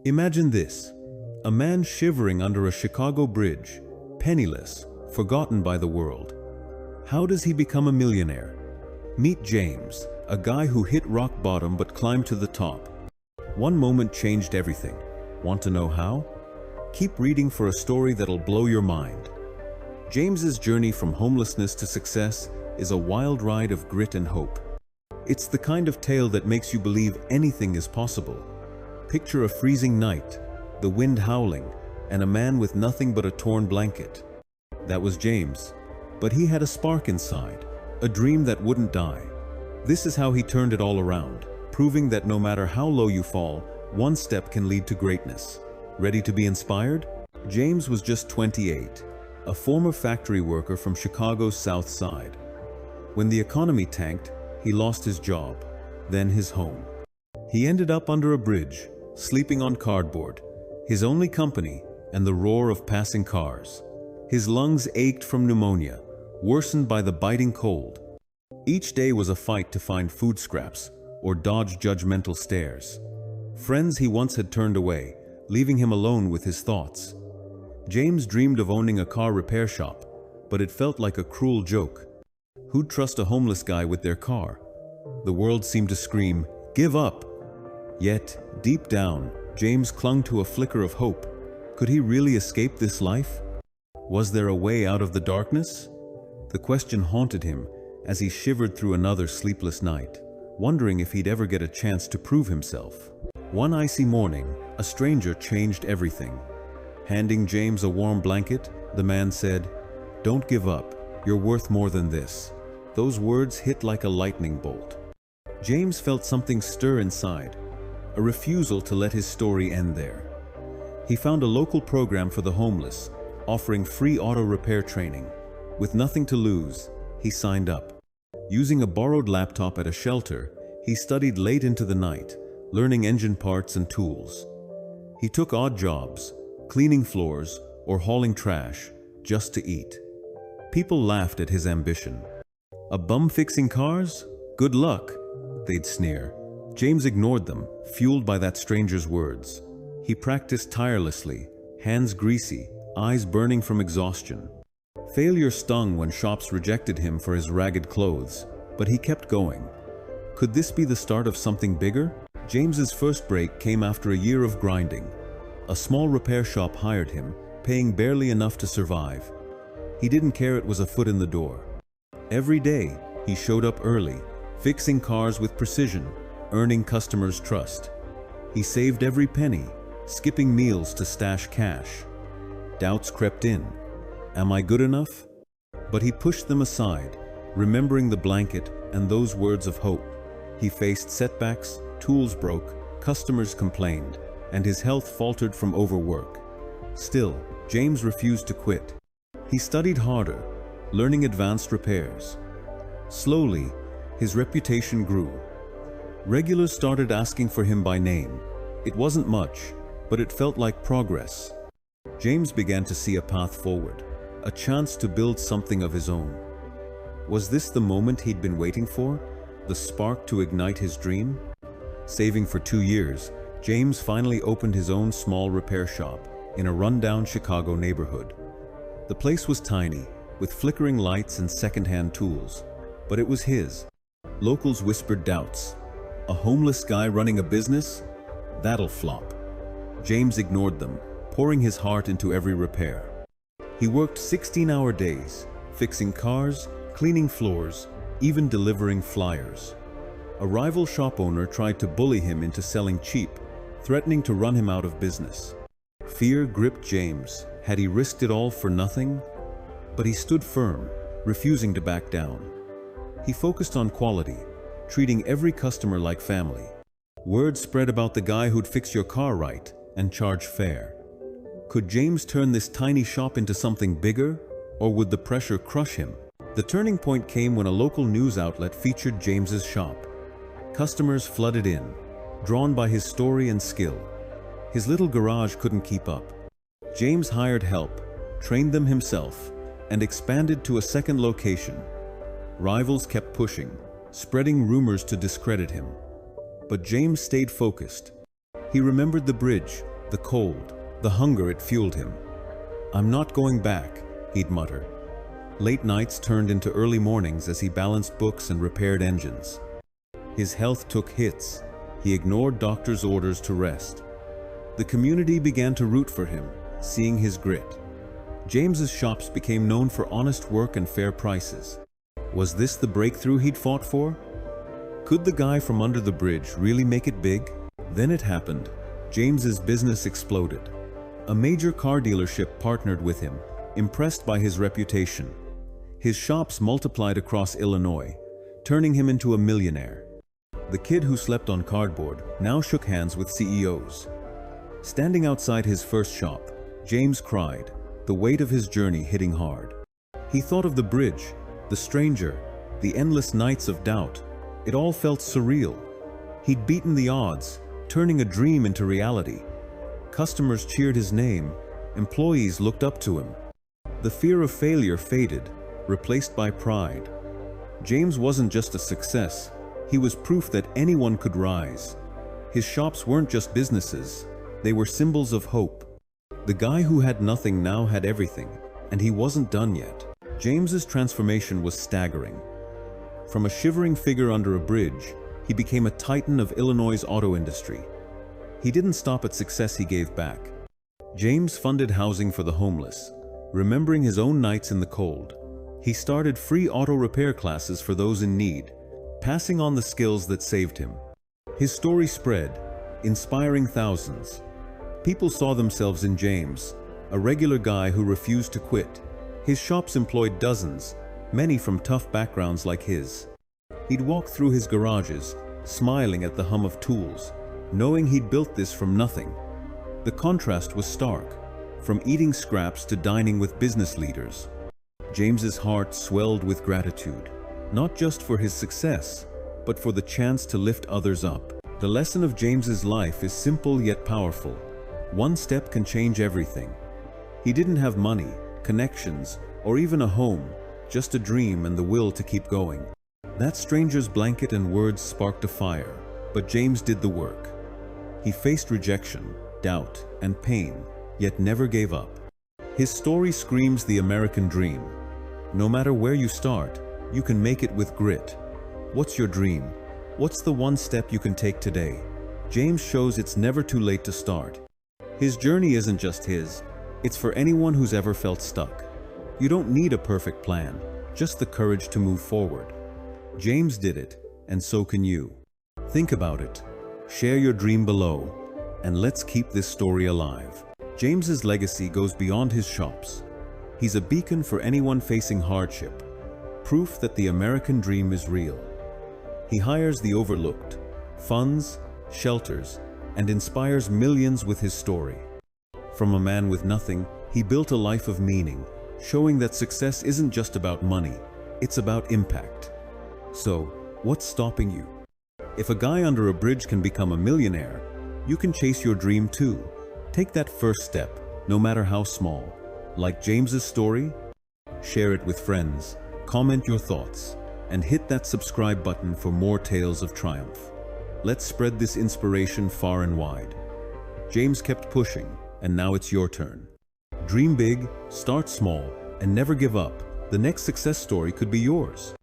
Imagine this: a man shivering under a Chicago bridge, penniless, forgotten by the world. How does he become a millionaire? Meet James, a guy who hit rock bottom but climbed to the top. One moment changed everything. Want to know how? Keep reading for a story that'll blow your mind. James's journey from homelessness to success is a wild ride of grit and hope. It's the kind of tale that makes you believe anything is possible. Picture a freezing night, the wind howling, and a man with nothing but a torn blanket. That was James, but he had a spark inside, a dream that wouldn't die. This is how he turned it all around, proving that no matter how low you fall, one step can lead to greatness. Ready to be inspired? James was just 28, a former factory worker from Chicago's South Side. When the economy tanked, he lost his job, then his home. He ended up under a bridge, sleeping on cardboard, his only company, and the roar of passing cars. His lungs ached from pneumonia, worsened by the biting cold. Each day was a fight to find food scraps or dodge judgmental stares. Friends he once had turned away, leaving him alone with his thoughts. James dreamed of owning a car repair shop, but it felt like a cruel joke. Who'd trust a homeless guy with their car? The world seemed to scream, "Give up!" Yet, deep down, James clung to a flicker of hope. Could he really escape this life? Was there a way out of the darkness? The question haunted him as he shivered through another sleepless night, wondering if he'd ever get a chance to prove himself. One icy morning, a stranger changed everything. Handing James a warm blanket, the man said, "Don't give up. You're worth more than this." Those words hit like a lightning bolt. James felt something stir inside, a refusal to let his story end there. He found a local program for the homeless, offering free auto repair training. With nothing to lose, he signed up. Using a borrowed laptop at a shelter, he studied late into the night, learning engine parts and tools. He took odd jobs, cleaning floors or hauling trash, just to eat. People laughed at his ambition. "A bum fixing cars? Good luck," they'd sneer. James ignored them, fueled by that stranger's words. He practiced tirelessly, hands greasy, eyes burning from exhaustion. Failure stung when shops rejected him for his ragged clothes, but he kept going. Could this be the start of something bigger? James's first break came after a year of grinding. A small repair shop hired him, paying barely enough to survive. He didn't care it was a foot in the door. Every day, he showed up early, fixing cars with precision, earning customers' trust. He saved every penny, skipping meals to stash cash. Doubts crept in. Am I good enough? But he pushed them aside, remembering the blanket and those words of hope. He faced setbacks, tools broke, customers complained, and his health faltered from overwork. Still, James refused to quit. He studied harder, learning advanced repairs. Slowly, his reputation grew. Regulars started asking for him by name. It wasn't much, but it felt like progress. James began to see a path forward, a chance to build something of his own. Was this the moment he'd been waiting for? The spark to ignite his dream? Saving for 2 years, James finally opened his own small repair shop in a rundown Chicago neighborhood. The place was tiny, with flickering lights and second-hand tools, but it was his. Locals whispered doubts. A homeless guy running a business? That'll flop. James ignored them, pouring his heart into every repair. He worked 16-hour days, fixing cars, cleaning floors, even delivering flyers. A rival shop owner tried to bully him into selling cheap, threatening to run him out of business. Fear gripped James. Had he risked it all for nothing? But he stood firm, refusing to back down. He focused on quality, treating every customer like family. Word spread about the guy who'd fix your car right and charge fair. Could James turn this tiny shop into something bigger, or would the pressure crush him? The turning point came when a local news outlet featured James's shop. Customers flooded in, drawn by his story and skill. His little garage couldn't keep up. James hired help, trained them himself, and expanded to a second location. Rivals kept pushing, spreading rumors to discredit him. But James stayed focused. He remembered the bridge, the cold, the hunger it fueled him. "I'm not going back," he'd mutter. Late nights turned into early mornings as he balanced books and repaired engines. His health took hits. He ignored doctors' orders to rest. The community began to root for him, seeing his grit. James's shops became known for honest work and fair prices. Was this the breakthrough he'd fought for? Could the guy from under the bridge really make it big? Then it happened. James's business exploded. A major car dealership partnered with him, impressed by his reputation. His shops multiplied across Illinois, turning him into a millionaire. The kid who slept on cardboard now shook hands with CEOs. Standing outside his first shop, James cried, the weight of his journey hitting hard. He thought of the bridge, the stranger, the endless nights of doubt. It all felt surreal. He'd beaten the odds, turning a dream into reality. Customers cheered his name. Employees looked up to him. The fear of failure faded, replaced by pride. James wasn't just a success. He was proof that anyone could rise. His shops weren't just businesses. They were symbols of hope. The guy who had nothing now had everything, and he wasn't done yet. James's transformation was staggering. From a shivering figure under a bridge, he became a titan of Illinois' auto industry. He didn't stop at success, he gave back. James funded housing for the homeless, remembering his own nights in the cold. He started free auto repair classes for those in need, passing on the skills that saved him. His story spread, inspiring thousands. People saw themselves in James, a regular guy who refused to quit. His shops employed dozens, many from tough backgrounds like his. He'd walk through his garages, smiling at the hum of tools, knowing he'd built this from nothing. The contrast was stark, from eating scraps to dining with business leaders. James's heart swelled with gratitude, not just for his success, but for the chance to lift others up. The lesson of James's life is simple yet powerful. One step can change everything. He didn't have money, connections, or even a home, just a dream and the will to keep going. That stranger's blanket and words sparked a fire, but James did the work. He faced rejection, doubt, and pain, yet never gave up. His story screams the American dream. No matter where you start, you can make it with grit. What's your dream? What's the one step you can take today? James shows it's never too late to start. His journey isn't just his, it's for anyone who's ever felt stuck. You don't need a perfect plan, just the courage to move forward. James did it, and so can you. Think about it, share your dream below, and let's keep this story alive. James's legacy goes beyond his shops. He's a beacon for anyone facing hardship, proof that the American dream is real. He hires the overlooked, funds, shelters, and inspires millions with his story. From a man with nothing, he built a life of meaning, showing that success isn't just about money, it's about impact. So, what's stopping you? If a guy under a bridge can become a millionaire, you can chase your dream too. Take that first step, no matter how small. Like James's story? Share it with friends, comment your thoughts, and hit that subscribe button for more tales of triumph. Let's spread this inspiration far and wide. James kept pushing, and now it's your turn. Dream big, start small, and never give up. The next success story could be yours.